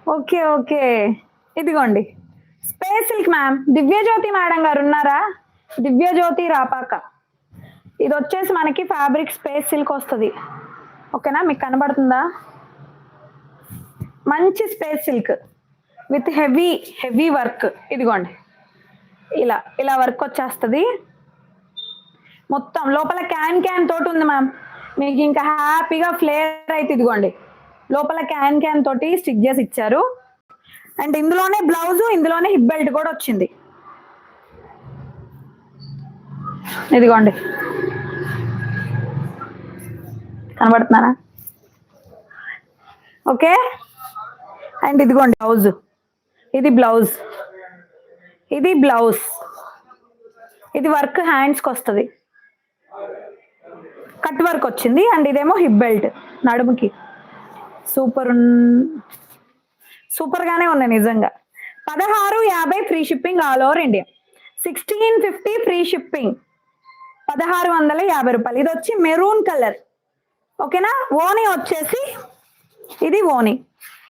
Okay okay, ఇదిగోండి space silk ma'am. Divya Jyothi madam గారు ఉన్నారా? దివ్యజ్యోతి రాపాక. ఇది వచ్చేసి మనకి ఫ్యాబ్రిక్ స్పేస్ సిల్క్ వస్తుంది. ఓకేనా, మీకు కనబడుతుందా? మంచి space silk with heavy heavy work. ఇదిగోండి ఇలా ఇలా వర్క్ వచ్చేస్తుంది మొత్తం. లోపల క్యాన్ క్యాన్ తోటి ఉంది మ్యామ్. మీకు ఇంకా హ్యాపీగా ఫ్లేర్ అయితే ఇదిగోండి లోపల క్యాన్ క్యాన్ తోటి స్టిక్ చేసి ఇచ్చారు. అండ్ ఇందులోనే బ్లౌజ్, ఇందులోనే హిప్ బెల్ట్ కూడా వచ్చింది. ఇదిగోండి కనబడుతున్నారా? ఓకే. అండ్ ఇదిగోండి బ్లౌజ్, ఇది బ్లౌజ్, ఇది బ్లౌజ్, ఇది వర్క్ హ్యాండ్స్కి వస్తుంది, కట్ వర్క్ వచ్చింది. అండ్ ఇదేమో హిప్ బెల్ట్ నడుముకి. సూపర్ సూపర్గానే ఉన్నాయి నిజంగా. 1650 free shipping all over India. 1650 free shipping, 1650 రూపాయలు. ఇది వచ్చి మెరూన్ కలర్. ఓకేనా. ఓనీ వచ్చేసి ఇది ఓనీ.